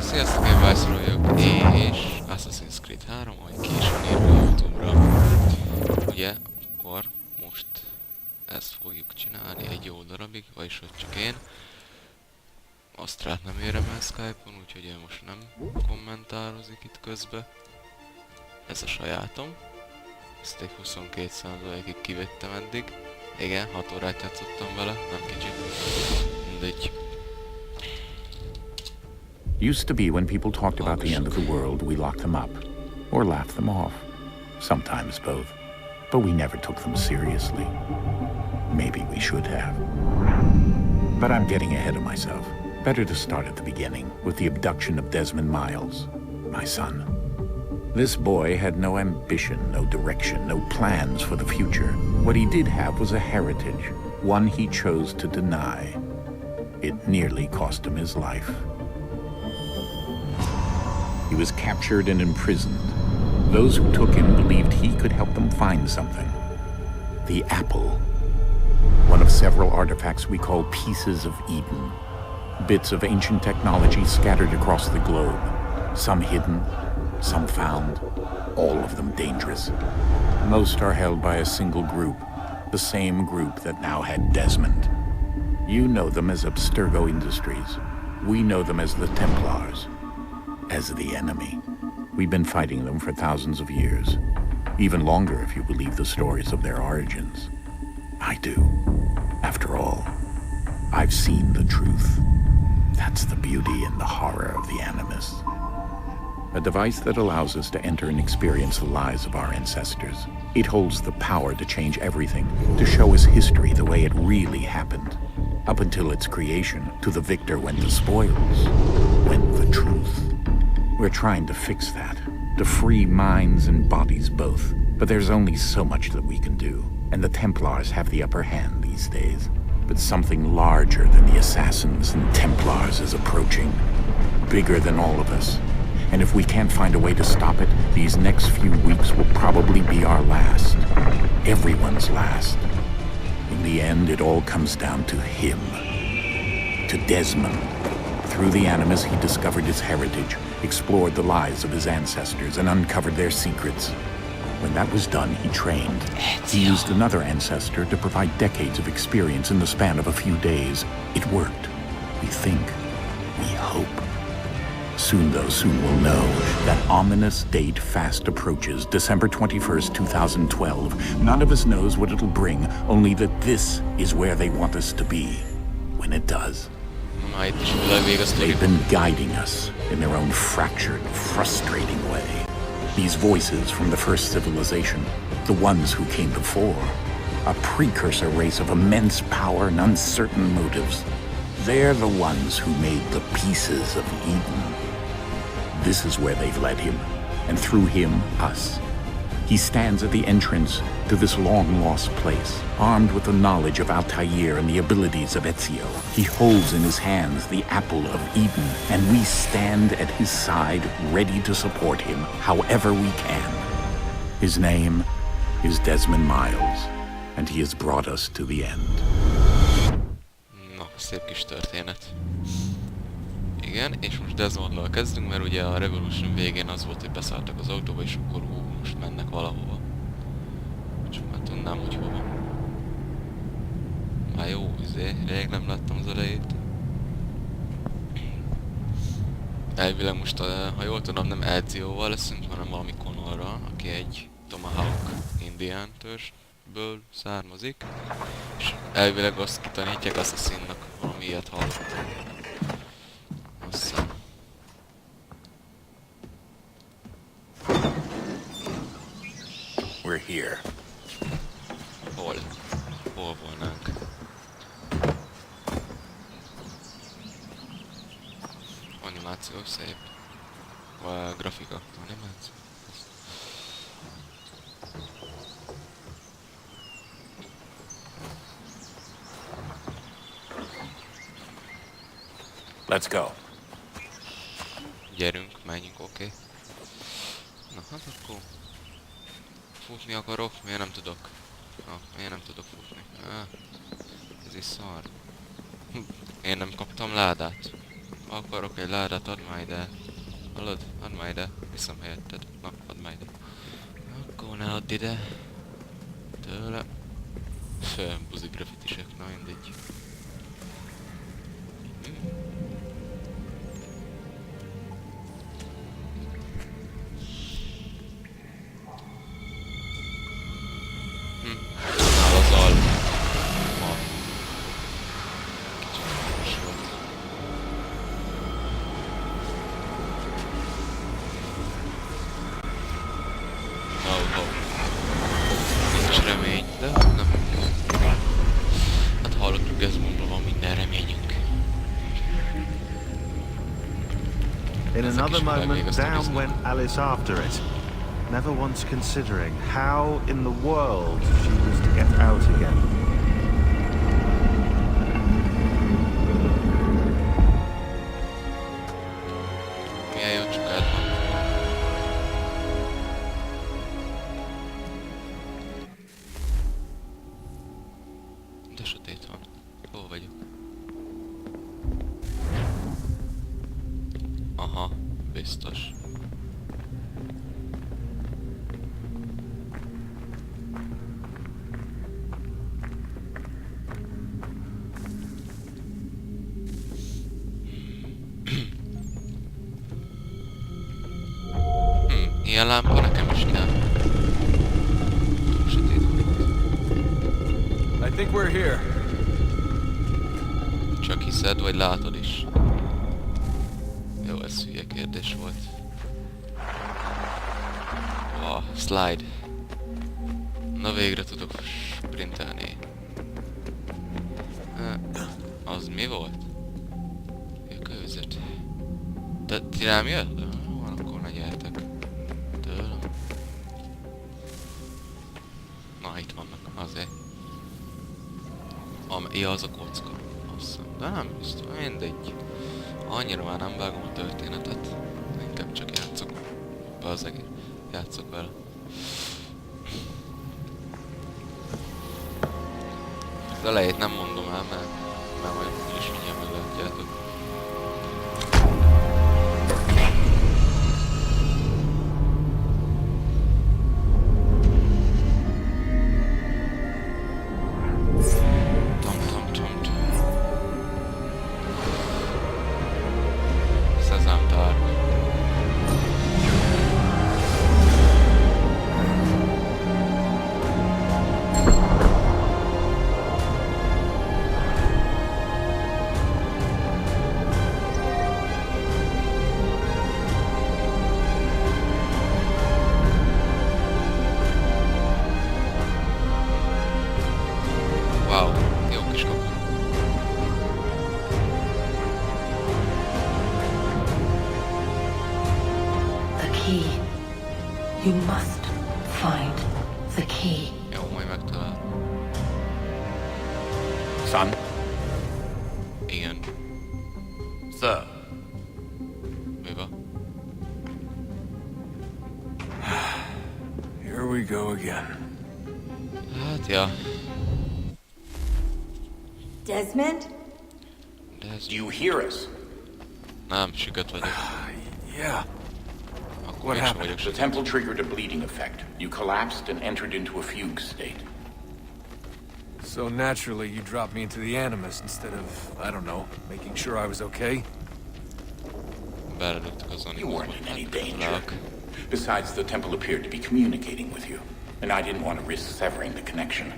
Sziasztok, én Viceroy vagyok, és Assassin's Creed 3, ahogy későn írva a YouTube-ra. Ugye, akkor most ezt fogjuk csinálni egy jó darabig, vagyis hogy csak én. Asztrát nem érem el Skype-on, úgyhogy ő most nem kommentározik itt közbe. Ez a sajátom. Ezt egy 22%-ig kivettem eddig. Igen, 6 órát játszottam vele, nem kicsit. Mindegy. Used to be when people talked about the end of the world, we locked them up. Or laughed them off. Sometimes both. But we never took them seriously. Maybe we should have. But I'm getting ahead of myself. Better to start at the beginning, with the abduction of Desmond Miles, my son. This boy had no ambition, no direction, no plans for the future. What he did have was a heritage, one he chose to deny. It nearly cost him his life. He was captured and imprisoned. Those who took him believed he could help them find something. The apple. One of several artifacts we call pieces of Eden. Bits of ancient technology scattered across the globe. Some hidden, some found, all of them dangerous. Most are held by a single group, the same group that now had Desmond. You know them as Abstergo Industries. We know them as the Templars. As the enemy. We've been fighting them for thousands of years. Even longer if you believe the stories of their origins. I do. After all, I've seen the truth. That's the beauty and the horror of the Animus. A device that allows us to enter and experience the lives of our ancestors. It holds the power to change everything, to show us history the way it really happened. Up until its creation, to the victor went the spoils, went the truth. We're trying to fix that, to free minds and bodies both. But there's only so much that we can do, and the Templars have the upper hand these days. But something larger than the Assassins and Templars is approaching, bigger than all of us. And if we can't find a way to stop it, these next few weeks will probably be our last. Everyone's last. In the end, it all comes down to him. To Desmond. Through the Animus, he discovered his heritage, explored the lives of his ancestors, and uncovered their secrets. When that was done, he trained. He used another ancestor to provide decades of experience in the span of a few days. It worked. We think. We hope. Soon, though, soon we'll know. That ominous date fast approaches, December 21st, 2012. None of us knows what it'll bring, only that this is where they want us to be. When it does. They've been guiding us in their own fractured, frustrating way. These voices from the first civilization, the ones who came before, a precursor race of immense power and uncertain motives. They're the ones who made the pieces of Eden. This is where they've led him, and through him, us. He stands at the entrance to this long-lost place, armed with the knowledge of Altair and the abilities of Ezio. He holds in his hands the apple of Eden, and we stand at his side, ready to support him however we can. His name is Desmond Miles, and he has brought us to the end. Na, szép kis történet. Igen, és most Desmondlal kezdünk, mert ugye a Revolution végén az volt, hogy beszálltak az autóba, és akkor most mennek valahova. Csak már tudnám, hogy hova. Már jó, rég nem láttam az elejét. Elvileg most, ha jól tudom, nem Ezioval leszünk, hanem valami Connorral, aki egy Tomahawk indián törzsből származik. És elvileg azt kitanítják Assassinnak, valami ilyet hallottam. Aztán. We're here. Hol? Hol volnánk? Animáció szép. Vagy grafika. Animáció. Let's go. Gyerünk, menjünk, oké. Na hát akkor... Futni akarok? Miért nem tudok? Miért nem tudok futni? Ez is szar. Én nem kaptam ládát. Akarok egy ládát, add már ide. Hallod? Add már ide. Viszem helyetted. Na, add már ide. Akkor ne add ide. Tőle. Buzi grafitisek, na mindegy. Az alma. Kicsit fontos volt. Nincs remény, de nem. Hát hallottuk, Ezekbenben van minden reményünk. In Ezek another is meg még moment, azt a down bizony. went Alice after it, never once considering how in the world she was to get out again. Milyen jó csukád van. De sötét van. Hol vagyok? Aha, biztos. Ilyen lámpa nekem is kell. Túl sötét van itt. I think we're here. Csak hiszed, vagy látod is? Jó, ez hülye kérdés volt. Wow, slide. Na végre tudok sprintelni. Az mi volt? A kőzet. De ti nem jött? Van, akkor ne gyertek. Tőlem. Na, itt vannak, azért. Ja, az a kocka. Azt hiszem. De nem biztos, mindegy. Annyira már nem vágom a történetet. Inkább csak játszok. Be az egész. Játszok vele. Az elejét nem mondom el, mert majd is mindjárt meglátjátok. You must find the key. Jó, majd megtalál. Son? Igen. Sir. Mi van? Here we go again. Hát, ja. Desmond? De Do you hear us? nem, süket vagyok. Yeah. Akkor What mégsem happened? vagyok The süket. temple triggered a bleeding effect. You collapsed and entered into a fugue state. So naturally, you dropped me into the Animus instead of, I don't know, making sure I was okay? Beledugtuk az You animusba. weren't in any Hát, danger. gratulálok. Besides, the temple appeared to be communicating with you, and I didn't want to risk severing the connection.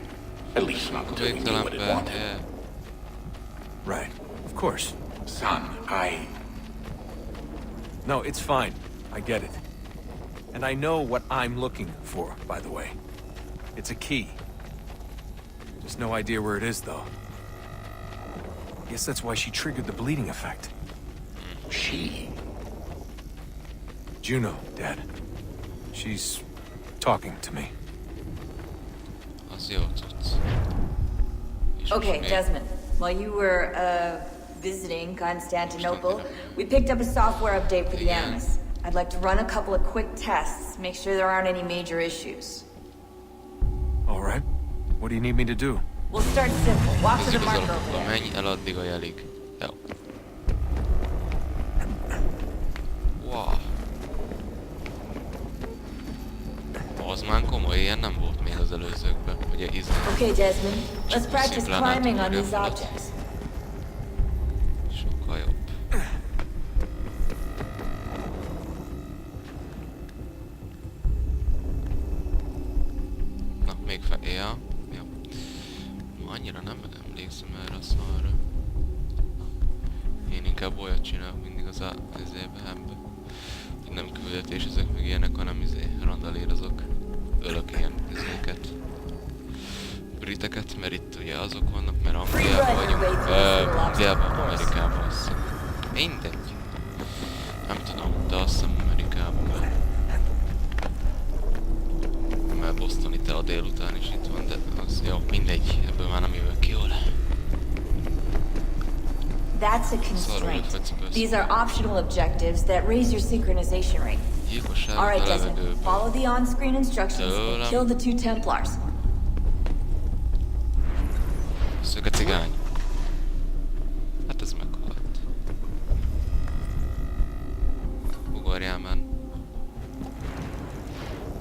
At least not Akkor until we knew what it végtelen wanted. be... Right. Of course. Son, No, it's fine. I get it. And I know what I'm looking for, by the way. It's a key. Just no idea where it is, though. Guess that's why she triggered the bleeding effect. She? Juno, Dad. She's talking to me. Az jó tudsz. És Okay, most még- Desmond. While you were, visiting Constantinople, we picked up a software update for the Yeah. Animus. I'd like to run a couple of quick tests, make sure there aren't any major issues. All right. What do you need me to do? We'll start simple. Walk to Nézzük the az marker over alapokba, there. menj el addig a jelig. Jó. komoly ilyen nem volt még az előzőkben, ugye Okay, Desmond. Let's practice szimplán climbing on átugorja these falat. objects. Sokkal jobb. Na, még ja. Annyira nem emlékszem erre a szarra. Én inkább olyat csinálok mindig az ezébe. Nem küldetés ezek meg ilyenek, hanem randalírozok. Ölök ilyen izéket. Briteket, mert itt ugye azok vannak, mert Angliában vagyunk. Angliában, Amerikában azt hiszem. Mindegy. Nem tudom, de azt hiszem Amerikában. Mert Boston itt a délután is itt van, de az jó, mindegy. Ebből már nem jövök ki jól. That's a constraint. These are optional objectives that raise your synchronization rate. All right, Desmond. Follow the on-screen instructions and kill the 2 Templars. Szöke cigány. Hát ez meghalt. Ugorjál már.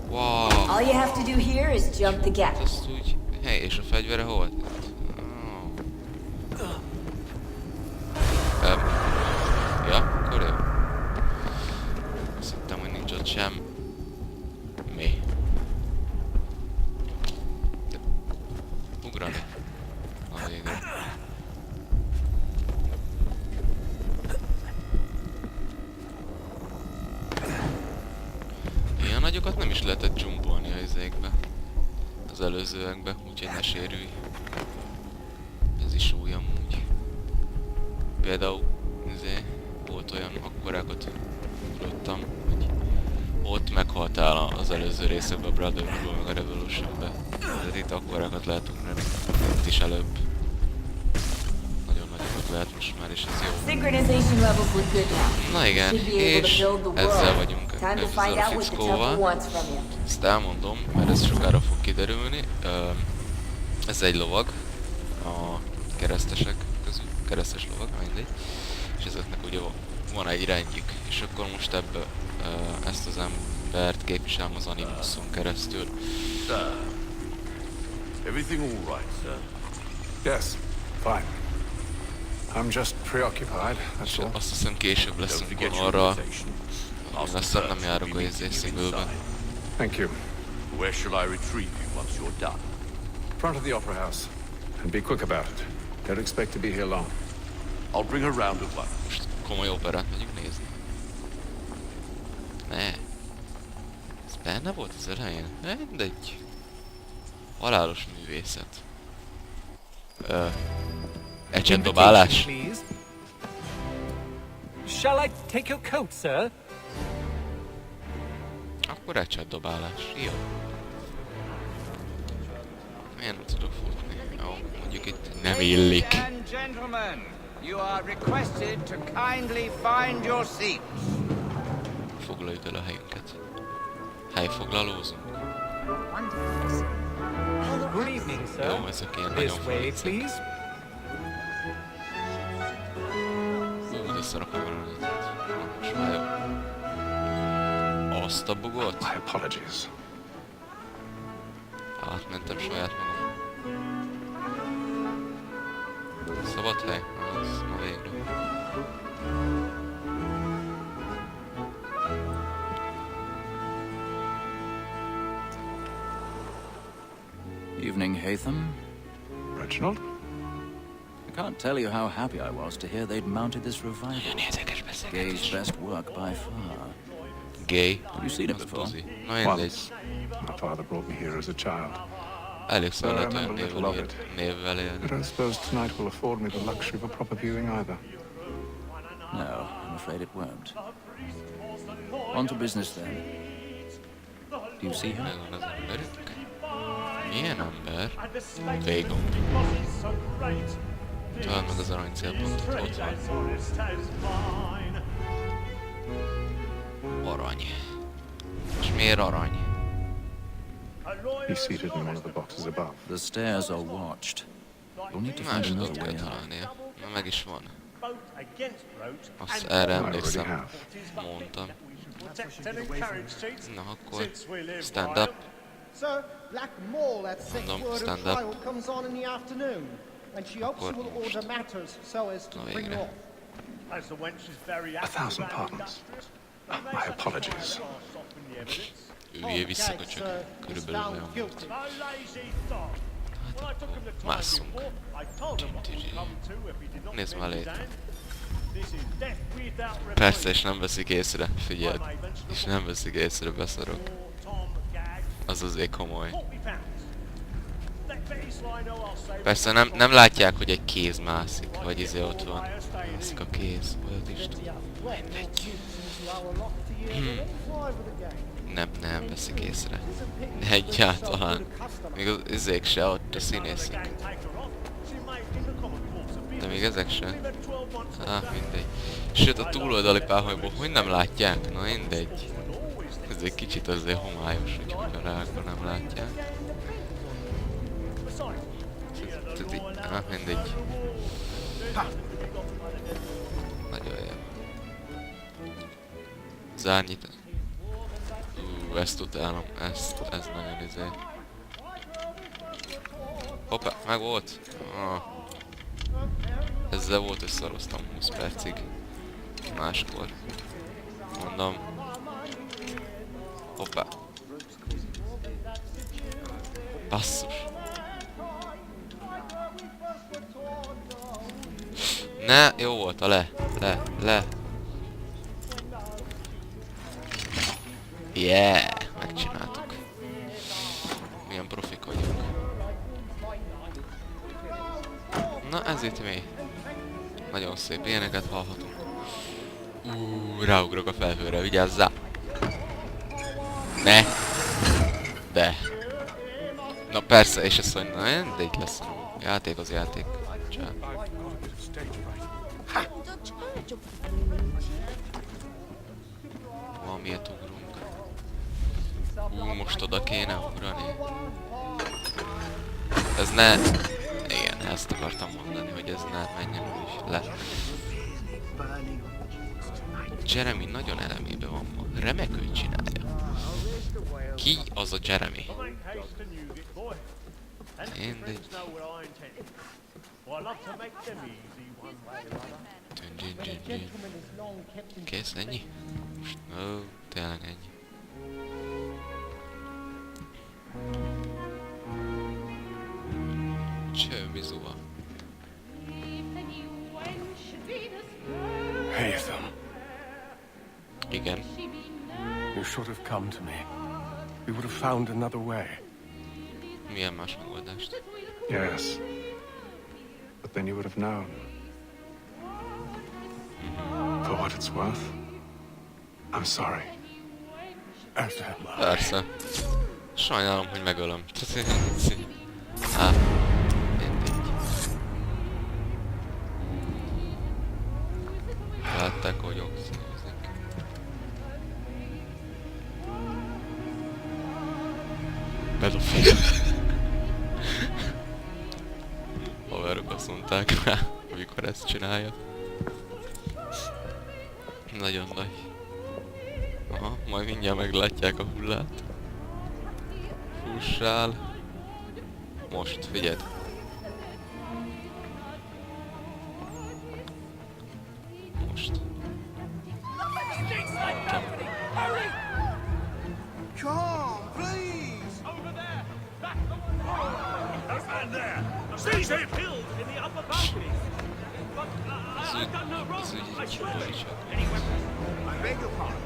Wow. All you have to do here is jump the gap. Azt úgy... Hey, és a fegyvere hol? Ja, akkor jó. Azt hittem, hogy nincs ott sem. Mi? De... Ugrani. A végre. Ilyen nagyokat nem is lehetett jumpolni a izékbe. Az előzőekbe, úgyhogy ne sérülj. Ez is új amúgy. Például volt olyan akkorákat ugrottam, hogy ott meghaltál az előző részekben, a Brotherhoodban, meg a Revolutionben. De itt akkorákat lehet ugrani, itt is előbb. Nagyon nagyokat lehet most már, és ez jó. Synchronization levels look good now. Na igen, és ezzel vagyunk ezzel a fickóval. Ezt elmondom, mert ez sokára fog kiderülni. Ez egy lovag a keresztesek közül, keresztes lovag, mindegy. És ezeknek ugye van egy rendjük, és akkor most ebből ezt az embert képviselem az animuson keresztül. Everything all right, sir? Yes, fine. I'm just preoccupied, that's all. Azt hiszem később Don't leszünk forget your arra, invitation. Ask the aztán nem first járok to a be meeting you színbőlben. inside. Thank you. Where shall I retrieve you once you're done? Front of the Opera House. And be quick about it. Don't expect to be here long. I'll bring her round at once. Most komoly operát megyünk nézni. Ne. Ez benne volt az elején? Mindegy. Halálos művészet. Ecsetdobálás? Shall I take your coat, sir? Akkor ecsetdobálás. Jó. Miért nem tudok futni? Jó, mondjuk itt nem illik. Ladies and gentlemen, you are requested to kindly find your seats. Foglaljuk el a helyünket. Helyfoglalózunk. Good evening, sir. Jó, ezek ilyen This nagyon way, feliccek. please. De szarakom valamit. Most már jó. Azt a bugot? My apologies. Átmentem saját magam. Szabad hely? Az, na végre. Evening, Hatham. Reginald? I can't tell you how happy I was to hear they'd mounted this revival. Nagyon érdekes Gay's beszélgetés. best work by far. Gay? Have you seen it Az before? buzi. Na mindegy. Once. My father brought me here as a child. Elég szó I lehet remember olyan little of it. névvel I élni. don't suppose tonight will afford me the luxury of a proper viewing either. No, I'm afraid it won't. On to business then. Do you see her? Megvan az emberük. Milyen ember? Végom. Találd meg az arany célpontot, ott van. Arany. És miért arany? He's seated in one of the boxes above. The stairs are watched. You'll need to find Másodat another kell way out. találnia. Na meg is van. Azt erre I already emlékszem. have. Mondtam. Na akkor stand up. Sir, Black Mole at Sixth Word of Trial comes on in the afternoon, and she hopes you will order matters so as to bring off. As the wench is very 1,000 pardons. My apologies. Hülye visszakocsak, körülbelül olyan volt. Hát akkor másszunk. Nézd már lét. Persze, és nem veszik észre, figyeld. És nem veszik észre, beszarok. Az azért komoly. Persze nem látják, hogy egy kéz mászik, vagy izé ott van. Mászik a kéz, olyat is tud. Nem veszik észre. Egyáltalán. Még az izék se, ott a színészek. De még ezek se. Mindegy. Sőt, a túloldali páholyból hogy nem látják? Na mindegy. Ez egy kicsit azért homályos, hogy akkor nem látják. Mindegy. Nagyon jó. Zárnyit. Ezt utálom. Ez nagyon izé. Hoppá, meg volt. Ezzel volt, hogy szaroztam 20 percig. Máskor. Mondom. Hoppá. Basszus. Ne, jó volt a le. Yeah, megcsináltuk. Milyen profik vagyunk. Na, ez itt mi? Nagyon szép ilyeneket hallhatunk. Ráugrok a felhőre, vigyázzál! Ne! De! Na persze, és ez hogy mindegy lesz. Játék az játék. Csá. Valamiért ugrunk. Most oda kéne ugrani. Ez ne... Igen, ezt akartam mondani, hogy ez ne menjen úgy le. Jeremy nagyon elemében van ma. Remekül csinálja. Ki az a Jeremy? Mindegy. Kész, ennyi? Most, tényleg ennyi. Cső, bizóa. Hey, Ethan. Igen. You should have come to me. We would have found another way. Milyen más megoldást? Yes. But then you would have known. For what it's worth, I'm sorry. Persze. Sajnálom, hogy megölöm. Hát, mindegy. Látták, hogy oxinozik. Pedofil. Haverok azt mondták rá, amikor ezt csinálja. Nagyon nagy. Aha, majd mindjárt meglátják a hullát. Fussál. Most, figyeld. Most. Come, please! Over there! Back! That man there! Seize him! Killed in the upper balcony! But I've done no wrong! I swear! Any weapons? I beg your pardon.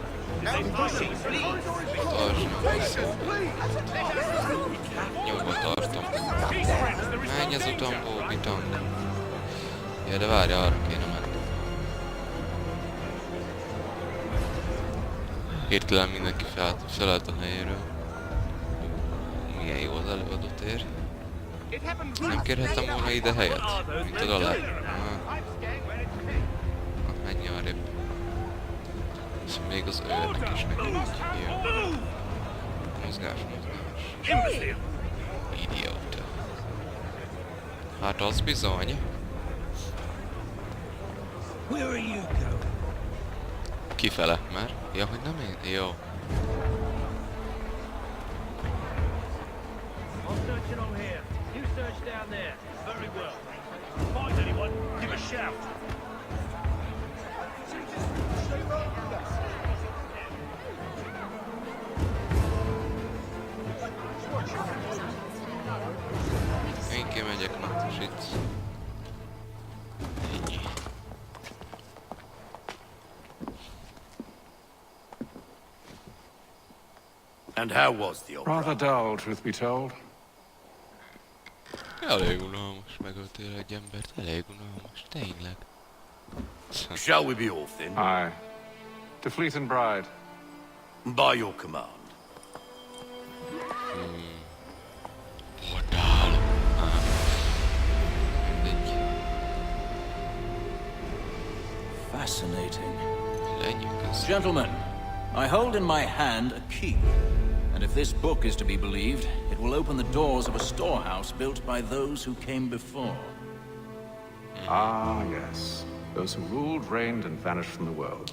Nyomba tartom. Menj az utamból, bitang. Ja, de várj, arra kéne menni. Hirtelen mindenki felállt a helyéről. Milyen jó az előadótér. Nem kérhettem volna ide helyet? Mint oda le? Menj arrébb. És még az őrnek is nekünk. Jó. Mozgás. Idióta. Hát az bizony. Kifele, mert? Ja, hogy nem én? Jó. searching on here. You search down there. Very well. Find anyone, give a shout. Én kimegyek már most itt. Ennyi. And how was the opera? Rather dull, truth be told. Elég unalmas, megöltél egy embert, elég unalmas, tényleg. Shall we be off then? Aye. To Fleet and Bride. By your command. Portál. Mindegy. Fascinating. Legyünk ezt. Gentlemen, I hold in my hand a key. And if this book is to be believed, it will open the doors of a storehouse built by those who came before. Ah, yes. Those who ruled, reigned, and vanished from the world.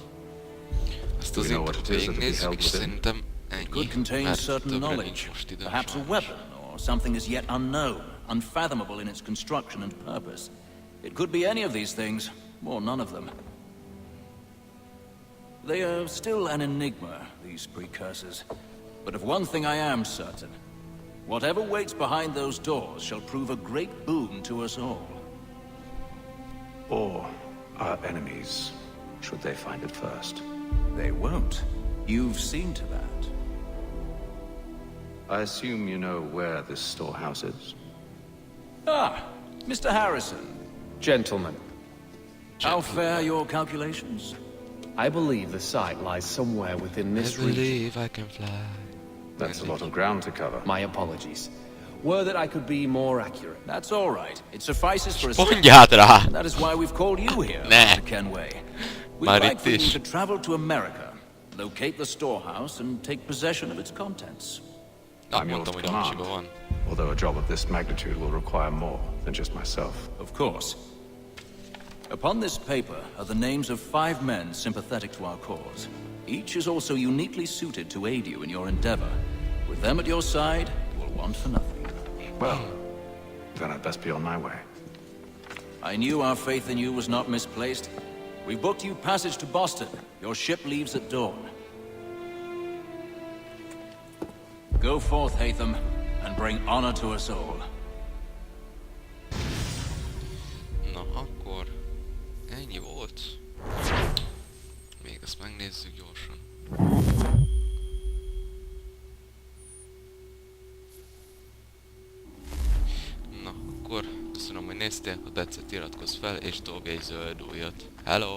Ezt Do az we know what it is that will be végignézzük, held és within? szerintem ennyi, It could contain mert certain többre knowledge, nincs most időm perhaps a sajnos. weapon, or something as yet unknown, unfathomable in its construction and purpose. It could be any of these things, or none of them. They are still an enigma, these precursors. But of one thing I am certain. Whatever waits behind those doors shall prove a great boon to us all. Or our enemies, should they find it first. They won't. You've seen to that. I assume you know where this storehouse is? Ah, Mr. Harrison. Gentlemen, How fare your calculations? I believe the site lies somewhere within I this region. believe I can fly. That's a lot of ground to cover. My apologies. Were that I could be more accurate. That's all right. It suffices for us. Mondjad rá! And that is why we've called you here, Ne. Mr. Kenway. We'd Már like itt for you is. to travel to America, locate the storehouse, and take possession of its contents. Na, I'm yours mondtam, to hogy command. amcsiba van. Although a job of this magnitude will require more than just myself. Of course. Upon this paper are the names of 5 men sympathetic to our cause. Each is also uniquely suited to aid you in your endeavor. With them at your side, you will want for nothing. Well, then I'd best be on my way. I knew our faith in you was not misplaced. We booked you passage to Boston. Your ship leaves at dawn. Go forth, Hatham, and bring honor to us all. Na, akkor ennyi volt. Még ezt megnézzük gyorsan. Na, akkor köszönöm, hogy néztél, ha tetszett, iratkozz fel és dobj egy zöld ujjat. Hello!